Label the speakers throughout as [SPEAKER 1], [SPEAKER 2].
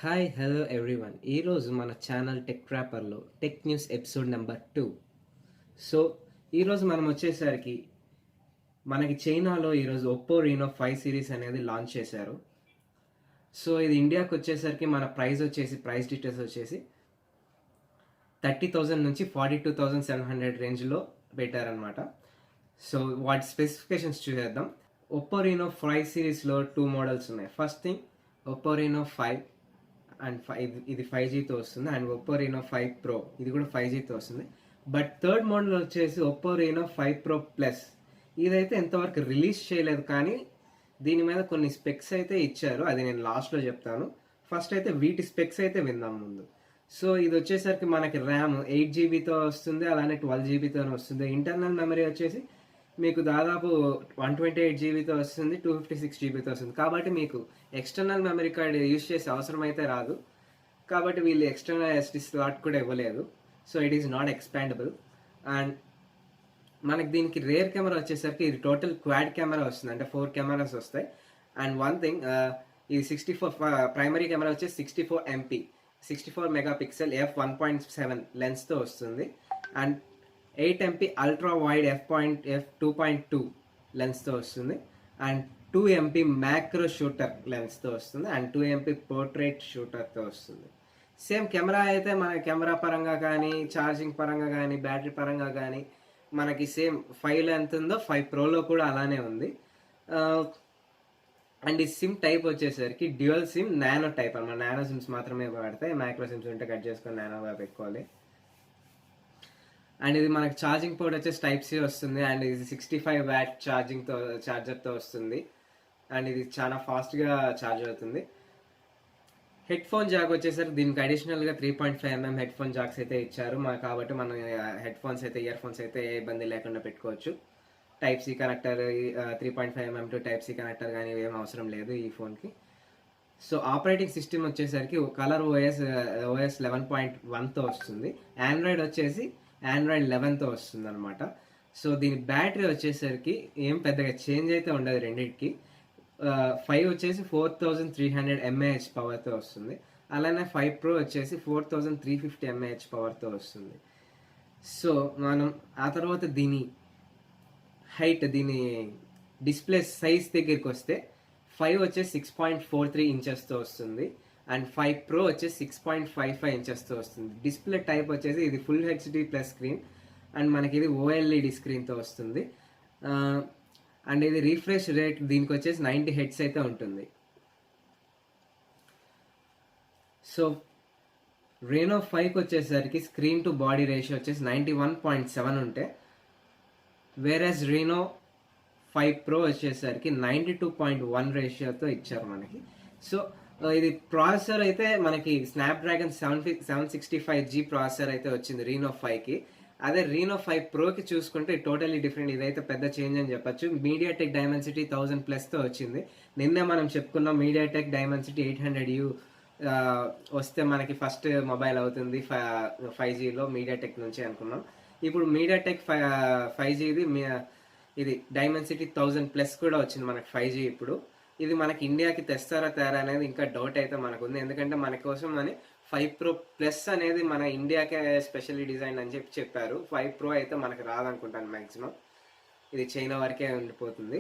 [SPEAKER 1] Hi hello everyone. ఈరోజు మన channel tech ట్రాపర్లో tech news episode number 2. So ఈరోజు మనం వచ్చేసరికి మనకి చైనాలో ఈరోజు ఒప్పో రీనో 5 సిరీస్ అనేది లాంచ్ చేశారు. సో ఇది ఇండియాకి వచ్చేసరికి మన ప్రైస్ డీటెయిల్స్ వచ్చేసి 30,000 నుంచి 42,700 రేంజ్లో పెట్టారనమాట. సో వాటి స్పెసిఫికేషన్స్ చూసేద్దాం. ఒప్పో రీనో 5 సిరీస్లో 2 మోడల్స్ ఉన్నాయి. First thing Oppo Reno 5 and ఇది 5Gతో వస్తుంది. అండ్ ఒప్పో రీనో 5 ప్రో ఇది కూడా 5Gతో వస్తుంది. బట్ థర్డ్ మోడల్ వచ్చేసి ఒప్పో రీనో 5 ప్రో ప్లస్. ఇదైతే ఎంతవరకు రిలీజ్ చేయలేదు, కానీ దీని మీద కొన్ని స్పెక్స్ అయితే ఇచ్చారు. అది నేను లాస్ట్లో చెప్తాను. ఫస్ట్ అయితే వీటి స్పెక్స్ అయితే విందాం ముందు. సో ఇది వచ్చేసరికి మనకి ర్యామ్ 8 GB వస్తుంది, అలానే 12 GB వస్తుంది. ఇంటర్నల్ మెమరీ వచ్చేసి మీకు దాదాపు 128 GB వస్తుంది, 256 GB వస్తుంది. కాబట్టి మీకు ఎక్స్టర్నల్ మెమరీ కార్డ్ యూజ్ చేసే అవసరం అయితే రాదు. కాబట్టి వీళ్ళు ఎక్స్టర్నల్ ఎస్డి స్లాట్ కూడా ఇవ్వలేదు. So it is not expandable. And మనకి దీనికి రేర్ కెమెరా వచ్చేసరికి ఇది టోటల్ క్వాడ్ కెమెరా వస్తుంది, అంటే 4 కెమెరాస్ వస్తాయి. అండ్ వన్ థింగ్, ఇది 64 ప్రైమరీ కెమెరా వచ్చేసి 64 మెగాపిక్సెల్ f1.7 లెన్స్తో వస్తుంది. And 8 MP ultra wide f2.2 లెన్స్తో వస్తుంది. అండ్ 2 MP మ్యాక్రో షూటర్ లెన్స్తో వస్తుంది. అండ్ 2 MP పోర్ట్రేట్ షూటర్తో వస్తుంది. సేమ్ కెమెరా అయితే మన కెమెరా పరంగా కానీ, ఛార్జింగ్ పరంగా కానీ, బ్యాటరీ పరంగా కానీ మనకి సేమ్ 5 ఎంత ఉందో 5 ప్రోలో కూడా అలానే ఉంది. అండ్ ఈ సిమ్ టైప్ వచ్చేసరికి డ్యూయల్ సిమ్ నానో టైప్ అన్నమాట. నానో సిమ్స్ మాత్రమే వాడతాయి. మైక్రో సిమ్స్ ఉంటే కట్ చేసుకొని నానోగా పెట్టుకోవాలి. అండ్ ఇది మనకి ఛార్జింగ్ పోర్ట్ వచ్చేసి టైప్ సి వస్తుంది. అండ్ ఇది 65W ఛార్జర్తో వస్తుంది. అండ్ ఇది చాలా ఫాస్ట్గా ఛార్జ్ అవుతుంది. హెడ్ ఫోన్ జాక్ వచ్చేసరికి దీనికి అడిషనల్గా 3.5mm హెడ్ ఫోన్ జాక్స్ అయితే ఇచ్చారు. కాబట్టి మనం హెడ్ ఫోన్స్ అయితే, ఇయర్ ఫోన్స్ అయితే ఏ ఇబ్బంది లేకుండా పెట్టుకోవచ్చు. Type C connector, 3.5mm to type C connector కానీ ఏం అవసరం లేదు ఈ ఫోన్కి. సో ఆపరేటింగ్ సిస్టమ్ వచ్చేసరికి కలర్ OS 11.1తో వస్తుంది. ఆండ్రాయిడ్ వచ్చేసి ఆండ్రాయిడ్ 11తో వస్తుంది అనమాట. సో దీని బ్యాటరీ వచ్చేసరికి ఏం పెద్దగా చేంజ్ అయితే ఉండదు రెండింటికి. 5 వచ్చేసి 4300 mAh పవర్తో వస్తుంది. అలానే 5 Pro వచ్చేసి 4350 mAh పవర్తో వస్తుంది. సో మనం ఆ తర్వాత దీని డిస్ప్లే సైజ్ దగ్గరికి వస్తే 5 వచ్చేసి 6.43 ఇంచెస్తో వస్తుంది. అండ్ 5 Pro వచ్చేసి 6.55 ఇంచెస్తో వస్తుంది. డిస్ప్లే టైప్ వచ్చేసి ఇది full HD plus screen. And మనకి ఇది OLED స్క్రీన్తో వస్తుంది. అండ్ ఇది రీఫ్రెష్ రేట్ దీనికి వచ్చేసి 90 Hz అయితే ఉంటుంది. సో రీనో 5కి వచ్చేసరికి స్క్రీన్ టు బాడీ రేషియో వచ్చేసి 91.7 ఉంటే, వేరేస్ రీనో 5 Pro వచ్చేసరికి 92.1 రేషియోతో ఇచ్చారు మనకి. సో ఇది ప్రాసెసర్ అయితే మనకి స్నాప్డ్రాగన్ 765G ప్రాసెసర్ అయితే వచ్చింది రీనో 5కి. అదే రీనో 5 ప్రోకి చూసుకుంటే టోటలీ డిఫరెంట్. ఇదైతే పెద్ద చేంజ్ అని చెప్పొచ్చు. మీడియాటెక్ డైమెన్సిటీ 1000+ వచ్చింది. నిన్నే మనం చెప్పుకున్నాం మీడియాటెక్ డైమెన్సిటీ 800U వస్తే మనకి ఫస్ట్ మొబైల్ అవుతుంది 5Gలో మీడియాటెక్ నుంచి అనుకున్నాం. ఇప్పుడు మీడియాటెక్ 5Gది ఇది డైమెన్సిటీ 1000+ కూడా వచ్చింది మనకి 5G. ఇప్పుడు ఇది మనకి ఇండియాకి తెస్తారా తేరా అనేది ఇంకా డౌట్ అయితే మనకు ఉంది. ఎందుకంటే మన కోసం అని 5 Pro ప్లస్ అనేది మన ఇండియాకే స్పెషల్లీ డిజైన్ అని చెప్పారు. 5 Pro అయితే మనకు రాదనుకుంటాను మ్యాక్సిమం. ఇది చైనా వరకే ఉండిపోతుంది.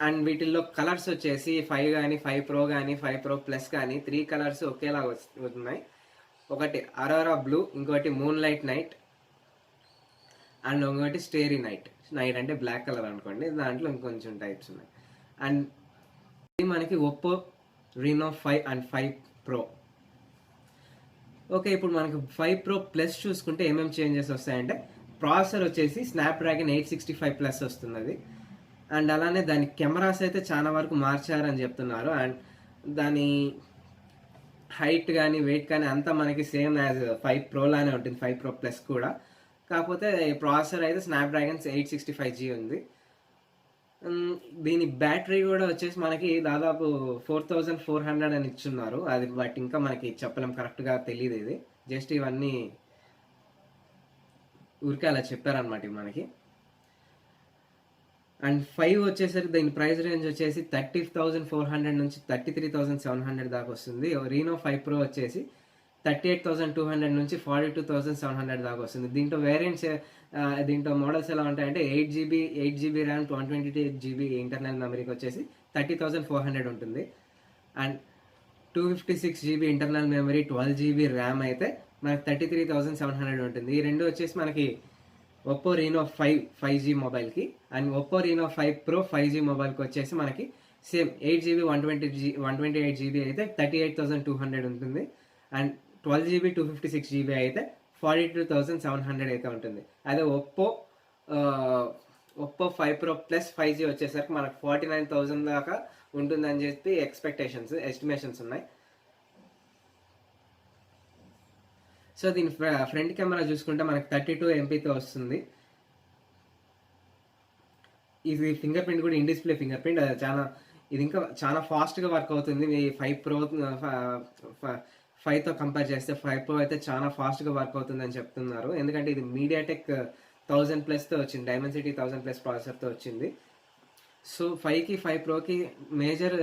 [SPEAKER 1] అండ్ వీటిల్లో కలర్స్ వచ్చేసి 5 కానీ, 5 Pro కానీ, 5 Pro ప్లస్ కానీ 3 కలర్స్ ఒకేలా వస్తున్నాయి. ఒకటి అరోరా బ్లూ, ఇంకోటి మూన్ లైట్ నైట్, అండ్ ఇంకోటి స్టేరీ నైట్ అంటే బ్లాక్ కలర్ అనుకోండి. దాంట్లో ఇంకొంచెం టైప్స్ ఉన్నాయి. అండ్ ఇది మనకి Oppo Reno 5 and 5 Pro. Okay, ఇప్పుడు మనకి 5 Pro ప్లస్ చూసుకుంటే ఏమేమి చేంజెస్ వస్తాయంటే, ప్రాసెసర్ వచ్చేసి స్నాప్డ్రాగన్ 865+ వస్తున్నది. అండ్ అలానే దాని కెమెరాస్ అయితే చాలా వరకు మార్చారని చెప్తున్నారు. అండ్ దాని హైట్ కానీ, వెయిట్ కానీ అంతా మనకి సేమ్ యాజ్ 5 Pro లానే ఉంటుంది, 5 Pro ప్లస్ కూడా. కాకపోతే ప్రాసెసర్ అయితే స్నాప్డ్రాగన్ 865G ఉంది. దీని బ్యాటరీ కూడా వచ్చేసి మనకి దాదాపు 4400 అని ఇచ్చున్నారు. అది బట్ ఇంకా మనకి చెప్పలేం, కరెక్ట్గా తెలియదు. ఇది జస్ట్ ఇవన్నీ ఊరికే అలా చెప్పారనమాట మనకి. అండ్ 5 వచ్చేసరికి దీని ప్రైస్ రేంజ్ వచ్చేసి 30,400 నుంచి 33,700 దాకా వస్తుంది. రీనో 5 ప్రో వచ్చేసి 38,200 నుంచి 42,700 దాకా వస్తుంది. దీంట్లో వేరియంట్స్ దీంట్లో మోడల్స్ ఎలా ఉంటాయంటే 8 GB ర్యామ్ 128 GB ఇంటర్నల్ మెమరీకి వచ్చేసి 30,400 ఉంటుంది. And 256 GB internal memory 12 GB RAM అయితే మనకి 33,700 ఉంటుంది. ఈ రెండు వచ్చేసి మనకి ఒప్పో రీనో 5G మొబైల్కి and Oppo Reno 5 pro 5G మొబైల్కి వచ్చేసి మనకి సేమ్ 8 GB 128 GB అయితే 38,200 ఉంటుంది. అండ్ 12 GB 256 GB అయితే 42,700 అయితే ఉంటుంది. అదే ఒప్పో 5 ప్రో ప్లస్ 5G వచ్చేసరికి మనకు 49,000 దాకా ఉంటుందని చెప్పి ఎస్టిమేషన్స్ ఉన్నాయి. సో దీని ఫ్రంట్ కెమెరా చూసుకుంటే మనకి 32 MPతో వస్తుంది. ఇది ఫింగర్ ప్రింట్ కూడా ఇన్ డిస్ప్లే ఫింగర్ ప్రింట్, ఇది ఇంకా చాలా ఫాస్ట్గా వర్క్ అవుతుంది. మీ 5 ప్రో 5తో కంపేర్ చేస్తే 5 ప్రో అయితే చాలా ఫాస్ట్గా వర్క్ అవుతుంది అని చెప్తున్నారు. ఎందుకంటే ఇది మీడియాటెక్ 1000+తో వచ్చింది, డైమెన్సిటీ 1000+ ప్రాసెసర్తో వచ్చింది. సో 5కి 5 ప్రోకి మేజర్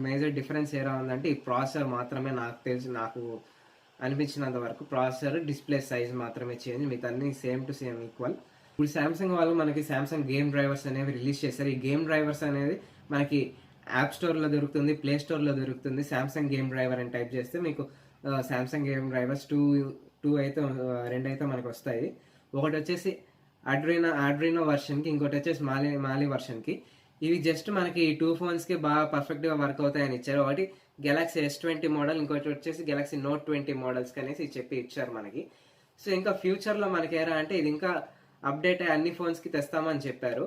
[SPEAKER 1] మేజర్ డిఫరెన్స్ ఎలా ఉందంటే ఈ ప్రాసెసర్ మాత్రమే. నాకు అనిపించినంత వరకు ప్రాసెసర్ డిస్ప్లే సైజ్ మాత్రమే చేంజ్, మిగతా అన్ని సేమ్ టు సేమ్ ఈక్వల్. ఇప్పుడు శాంసంగ్ వాళ్ళు మనకి శాంసంగ్ గేమ్ డ్రైవర్స్ అనేవి రిలీజ్ చేశారు. ఈ గేమ్ డ్రైవర్స్ అనేది మనకి యాప్ స్టోర్లో దొరుకుతుంది, ప్లే స్టోర్లో దొరుకుతుంది. శాంసంగ్ గేమ్ డ్రైవర్ అని టైప్ చేస్తే మీకు శాంసంగ్ గేమ్ డ్రైవర్స్ రెండు అయితే మనకు వస్తాయి. ఒకటి వచ్చేసి ఆడ్రీనో వర్షన్కి, ఇంకోటి వచ్చేసి మాలి వర్షన్కి. ఇవి జస్ట్ మనకి 2 ఫోన్స్కి బాగా పర్ఫెక్ట్గా వర్క్ అవుతాయని ఇచ్చారు. ఒకటి గెలాక్సీ S20 మోడల్, ఇంకోటి వచ్చేసి గెలాక్సీ Note 20 మోడల్స్కి అనేసి చెప్పి ఇచ్చారు మనకి. సో ఇంకా ఫ్యూచర్లో మనకి ఏరా అంటే ఇది ఇంకా అప్డేట్ అయ్యి అన్ని ఫోన్స్కి తెస్తామని చెప్పారు.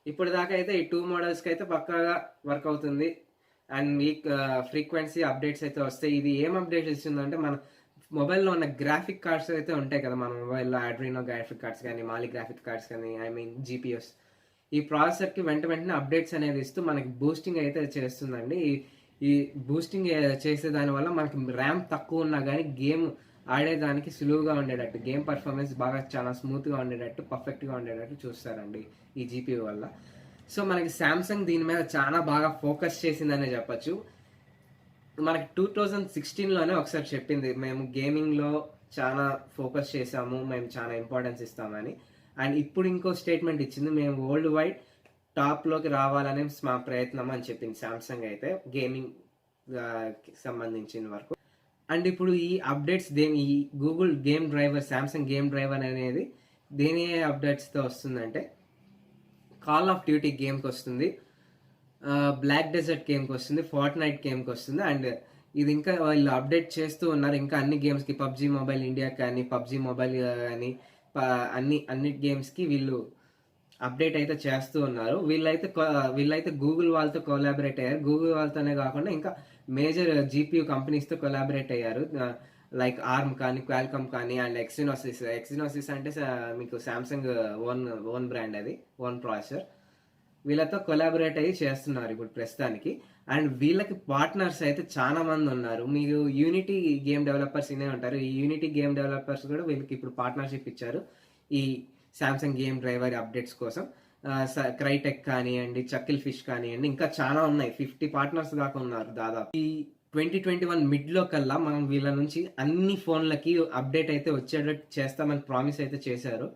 [SPEAKER 1] ఇప్పుడు దాకా అయితే ఈ 2 మోడల్స్కి అయితే పక్కాగా వర్క్ అవుతుంది. అండ్ ఫ్రీక్వెన్సీ అప్డేట్స్ అయితే వస్తాయి. ఇది ఏం అప్డేట్ ఇస్తుందంటే మన మొబైల్లో ఉన్న గ్రాఫిక్ కార్డ్స్ అయితే ఉంటాయి కదా, మన మొబైల్లో ఆడ్రీనో గ్రాఫిక్ కార్డ్స్ కానీ, మాలి గ్రాఫిక్ కార్డ్స్ కానీ, GPUs, ఈ ప్రాసెసర్కి వెంటనే అప్డేట్స్ అనేది ఇస్తూ మనకి బూస్టింగ్ అయితే చేస్తుందండి. ఈ బూస్టింగ్ చేసే దానివల్ల మనకి ర్యామ్ తక్కువ ఉన్నా కానీ గేమ్ ఆడేదానికి సులువుగా ఉండేటట్టు, గేమ్ పర్ఫార్మెన్స్ బాగా చాలా స్మూత్గా ఉండేటట్టు, పర్ఫెక్ట్గా ఉండేటట్టు చూస్తారండి ఈ GPU వల్ల. సో మనకి శాంసంగ్ దీని మీద చాలా బాగా ఫోకస్ చేసిందనే చెప్పచ్చు. మనకి 2016లోనే ఒకసారి చెప్పింది, మేము గేమింగ్లో చాలా ఫోకస్ చేసాము, మేము చాలా ఇంపార్టెన్స్ ఇస్తామని. అండ్ ఇప్పుడు ఇంకో స్టేట్మెంట్ ఇచ్చింది, మేము వరల్డ్ వైడ్ టాప్లోకి రావాలనే మా ప్రయత్నం అని చెప్పింది శాంసంగ్ అయితే గేమింగ్ సంబంధించిన వరకు. అండ్ ఇప్పుడు ఈ అప్డేట్స్ ఈ Google game driver, Samsung game driver అనేది దేని అప్డేట్స్తో వస్తుందంటే కాల్ ఆఫ్ డ్యూటీ గేమ్కి వస్తుంది, బ్లాక్ డెజర్ట్ గేమ్కి వస్తుంది, ఫోర్ట్నైట్ గేమ్కి వస్తుంది. అండ్ ఇది ఇంకా వాళ్ళు అప్డేట్ చేస్తూ ఉన్నారు. ఇంకా అన్ని గేమ్స్కి, పబ్జీ మొబైల్ ఇండియా కానీ, పబ్జీ మొబైల్ కానీ, అన్ని గేమ్స్కి వీళ్ళు అప్డేట్ అయితే చేస్తూ ఉన్నారు. వీళ్ళైతే గూగుల్ వాళ్ళతో కొలాబరేట్ అయ్యారు. గూగుల్ వాళ్ళతోనే కాకుండా ఇంకా మేజర్ GPU కంపెనీస్తో కొలాబరేట్ అయ్యారు. లైక్ ఆర్మ్ కానీ, క్వాల్కమ్ కానీ, అండ్ ఎక్సినోసిస్ అంటే మీకు శాంసంగ్ ఓన్ బ్రాండ్, అది ఓన్ ప్రాసెసర్. వీళ్ళతో కొలాబరేట్ అయ్యి చేస్తున్నారు ఇప్పుడు ప్రస్తుతానికి. అండ్ వీళ్ళకి పార్ట్నర్స్ అయితే చాలా మంది ఉన్నారు. మీరు యూనిటీ గేమ్ డెవలపర్స్ ఇనే ఉంటారు. ఈ యూనిటీ గేమ్ డెవలపర్స్ కూడా వీళ్ళకి ఇప్పుడు పార్ట్నర్షిప్ ఇచ్చారు ఈ శాంసంగ్ గేమ్ డ్రైవర్ అప్డేట్స్ కోసం. క్రైటెక్ కానివ్వండి, చక్కిల్ ఫిష్ కానివ్వండి, ఇంకా చాలా ఉన్నాయి. 50 పార్ట్నర్స్ దాకా ఉన్నారు దాదాపు. ఈ 2021 మిడ్లో కల్లా మనం వీళ్ళ నుంచి అన్ని ఫోన్లకి అప్డేట్ అయితే వచ్చేటట్టు చేస్తామని ప్రామిస్ అయితే చేశారు.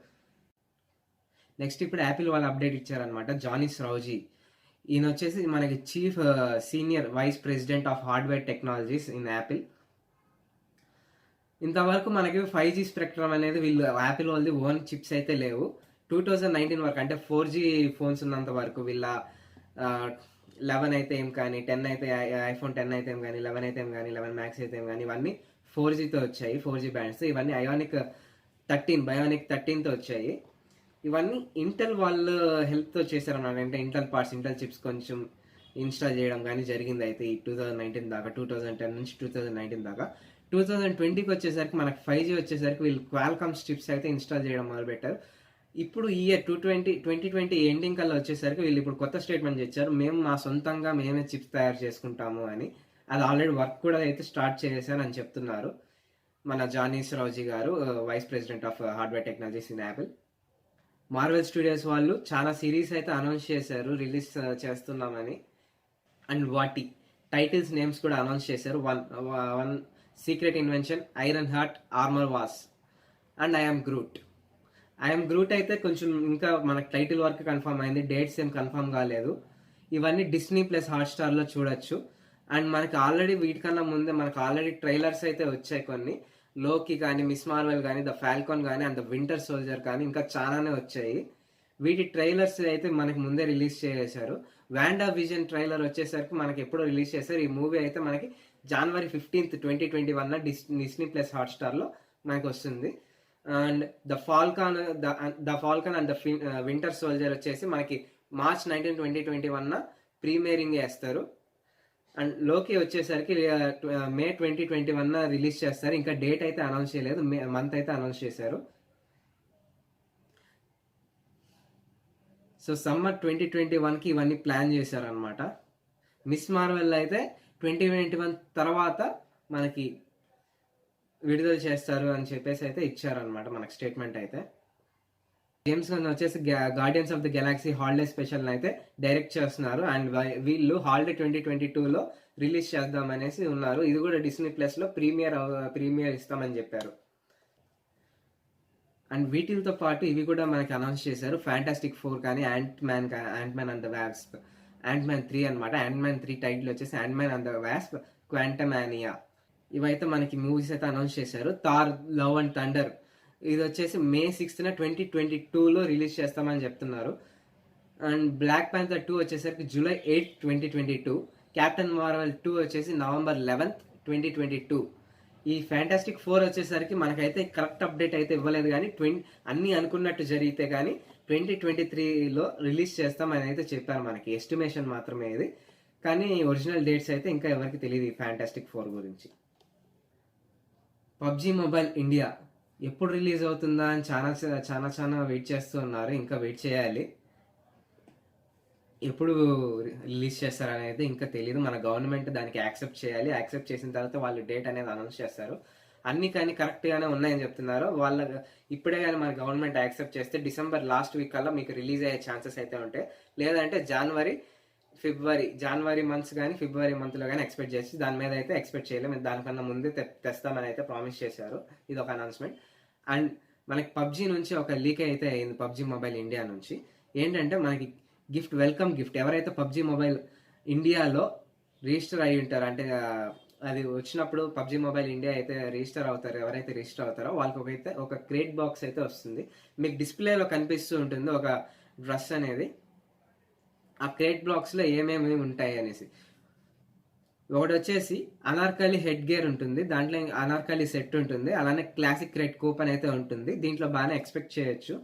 [SPEAKER 1] నెక్స్ట్ ఇప్పుడు యాపిల్ వాళ్ళు అప్డేట్ ఇచ్చారనమాట. జానీ స్రౌజీ, ఈయన వచ్చేసి మనకి senior vice president of hardware technologies in Apple. ఇంతవరకు మనకి 5G స్పెక్ట్రమ్ అనేది వీళ్ళు యాపిల్ వాళ్ళది ఓన్ చిప్స్ అయితే లేవు. 2019 వరకు అంటే 4G ఫోన్స్ ఉన్నంత వరకు వీళ్ళ 11 అయితే ఏం కానీ, 10 అయితే ఐఫోన్ 10 అయితే ఏం కానీ, 11 అయితే ఏం కానీ, 11 మ్యాక్స్ అయితే ఏం కానీ, ఇవన్నీ 4Gతో వచ్చాయి, 4G బ్యాండ్స్. ఇవన్నీ బయోనిక్ 13తో వచ్చాయి. ఇవన్నీ ఇంటెల్ వాళ్ళు హెల్ప్తో చేశారన్నమాట. అంటే ఇంటెల్ చిప్స్ కొంచెం ఇన్స్టాల్ చేయడం కానీ జరిగింది అయితే ఈ 2019 దాకా, 2010 నుంచి 2019 దాకా. 2020కి వచ్చేసరికి మనకు 5G వచ్చేసరికి వీళ్ళు క్వాల్కామ్ చిప్స్ అయితే ఇన్స్టాల్ చేయడం మొదలుపెట్టారు. ఇప్పుడు ఈ ఇయర్ 2020 ఎండింగ్ కల్లా వచ్చేసరికి వీళ్ళు ఇప్పుడు కొత్త స్టేట్మెంట్ ఇచ్చారు, మేము మా సొంతంగా మేమే చిప్స్ తయారు చేసుకుంటాము అని. అది ఆల్రెడీ వర్క్ కూడా అయితే స్టార్ట్ చేశారని చెప్తున్నారు మన జానీ స్రౌజీ గారు, vice president of hardware technologies in Apple. Marvel Studios వాళ్ళు చాలా సిరీస్ అయితే అనౌన్స్ చేశారు రిలీజ్ చేస్తున్నామని. అండ్ వాటి టైటిల్స్ నేమ్స్ కూడా అనౌన్స్ చేశారు. One secret invention, Iron Heart, Armor Wars and I'm Groot అయితే కొంచెం ఇంకా మనకు టైటిల్ వరకు కన్ఫర్మ్ అయింది, డేట్స్ ఏం కన్ఫర్మ్ కాలేదు. ఇవన్నీ డిస్నీ ప్లస్ హాట్స్టార్లో చూడొచ్చు. అండ్ మనకి ఆల్రెడీ వీటికన్నా ముందే మనకు ఆల్రెడీ ట్రైలర్స్ అయితే వచ్చాయి కొన్ని. లోకి కానీ, మిస్ మార్వెల్ కానీ, ద ఫాల్కాన్ కానీ అండ్ ద వింటర్ సోల్జర్ కానీ ఇంకా చాలానే వచ్చాయి. వీటి ట్రైలర్స్ అయితే మనకి ముందే రిలీజ్ చేశారు. వాండా విజన్ ట్రైలర్ వచ్చేసరికి మనకి ఎప్పుడో రిలీజ్ చేశారు. ఈ మూవీ అయితే మనకి January 15th, 2021 డిస్నీ ప్లస్ హాట్స్టార్లో మనకి వస్తుంది. And the Falcon and the winter soldier వచ్చేసి మనకి March 19, 2021 ప్రీమియరింగ్ చేస్తారు. అండ్ లోకి వచ్చేసరికి May 2021 రిలీజ్ చేస్తారు. ఇంకా డేట్ అయితే అనౌన్స్ చేయలేదు, మంత్ అయితే అనౌన్స్ చేశారు. సో సమ్మర్ 2021కి ఇవన్నీ ప్లాన్ చేశారనమాట. మిస్ మార్వెల్ అయితే 2021 తర్వాత మనకి విడుదల చేస్తారు అని చెప్పేసి అయితే ఇచ్చారనమాట మనకి స్టేట్మెంట్ అయితే. జేమ్స్ గన్ వచ్చేసి guardians of the Galaxy holiday special అయితే డైరెక్ట్ చేస్తున్నారు. అండ్ వీళ్ళు హాలిడే 2022లో రిలీజ్ చేద్దామనేసి ఉన్నారు. ఇది కూడా డిస్నీ ప్లస్లో ప్రీమియర్ ఇస్తామని చెప్పారు. అండ్ వీటితో పాటు ఇవి కూడా మనకి అనౌన్స్ చేశారు. ఫ్యాంటాస్టిక్ 4 కానీ, ant man and the wasp, Ant Man 3 అనమాట. యాంట్-మ్యాన్ 3 టైటిల్ వచ్చేసి యాంట్-మ్యాన్ అండ్ ద వాస్ప్ క్వాంటమానియా. ఇవైతే మనకి మూవీస్ అయితే అనౌన్స్ చేశారు. థార్ లవ్ అండ్ థండర్ ఇది వచ్చేసి May 6th, 2022లో రిలీజ్ చేస్తామని చెప్తున్నారు. అండ్ బ్లాక్ ప్యాంథర్ 2 వచ్చేసరికి July 8, 2022. క్యాప్టెన్ మార్వెల్ 2 వచ్చేసి November 11th, 2022. ఈ ఫ్యాంటాస్టిక్ 4 వచ్చేసరికి మనకైతే కరెక్ట్ అప్డేట్ అయితే ఇవ్వలేదు, కానీ అన్నీ అనుకున్నట్టు జరిగితే కానీ 2023లో రిలీజ్ చేస్తామని అయితే చెప్పారు. మనకి ఎస్టిమేషన్ మాత్రమే ఇది, కానీ ఒరిజినల్ డేట్స్ అయితే ఇంకా ఎవరికి తెలియదు ఈ ఫ్యాంటాస్టిక్ 4 గురించి. PUBG మొబైల్ ఇండియా ఎప్పుడు రిలీజ్ అవుతుందా అని చాలా వెయిట్ చేస్తూ ఉన్నారు. ఇంకా వెయిట్ చేయాలి, ఎప్పుడు రిలీజ్ చేస్తారనేది ఇంకా తెలియదు. మన గవర్నమెంట్ దానికి యాక్సెప్ట్ చేయాలి. యాక్సెప్ట్ చేసిన తర్వాత వాళ్ళు డేట్ అనేది అనౌన్స్ చేస్తారు. అన్ని కానీ కరెక్ట్గానే ఉన్నాయని చెప్తున్నారు. ఇప్పుడే కానీ మన గవర్నమెంట్ యాక్సెప్ట్ చేస్తే December లాస్ట్ వీక్ కల్లా మీకు రిలీజ్ అయ్యే ఛాన్సెస్ అయితే ఉంటాయి. లేదంటే జనవరి మంత్స్ కానీ ఫిబ్రవరి మంత్లో కానీ ఎక్స్పెక్ట్ చేసి, దాని మీద అయితే ఎక్స్పెక్ట్ చేయలేము. దానికన్నా ముందే తెస్తామని అయితే ప్రామిస్ చేశారు. ఇది ఒక అనౌన్స్మెంట్. అండ్ మనకి PUBG నుంచి ఒక లీక్ అయితే అయింది, PUBG మొబైల్ ఇండియా నుంచి. ఏంటంటే మనకి వెల్కమ్ గిఫ్ట్ ఎవరైతే PUBG మొబైల్ ఇండియాలో రిజిస్టర్ అయి ఉంటారో, అంటే అది వచ్చినప్పుడు PUBG మొబైల్ ఇండియా అయితే రిజిస్టర్ అవుతారు, ఎవరైతే రిజిస్టర్ అవుతారో వాళ్ళకి ఒక క్రేట్ బాక్స్ అయితే వస్తుంది. మీకు డిస్ప్లేలో కనిపిస్తూ ఉంటుంది ఒక డ్రెస్ అనేది. ఆ క్రేట్ బాక్స్లో ఏమేమి ఉంటాయి అనేసి, ఒకటి వచ్చేసి అనార్కలి హెడ్ గేర్ ఉంటుంది, దాంట్లో అనార్కలి సెట్ ఉంటుంది, అలానే క్లాసిక్ క్రేట్ కూపన్ అయితే ఉంటుంది. దీంట్లో బాగానే ఎక్స్పెక్ట్ చేయొచ్చు.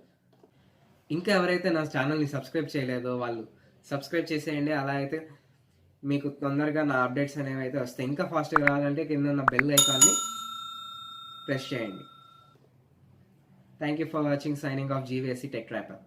[SPEAKER 1] ఇంకా ఎవరైతే నా ఛానల్ని సబ్స్క్రైబ్ చేయలేదో వాళ్ళు సబ్స్క్రైబ్ చేసేయండి. అలా అయితే మీకు తొందరగా నా అప్డేట్స్ అనేవి అయితే వస్తాయి. ఇంకా ఫాస్ట్గా రావాలంటే కింద ఉన్న బెల్ ఐకాన్ని ప్రెస్ చేయండి. Thank you for watching. Signing off GVSC Tech Trapper.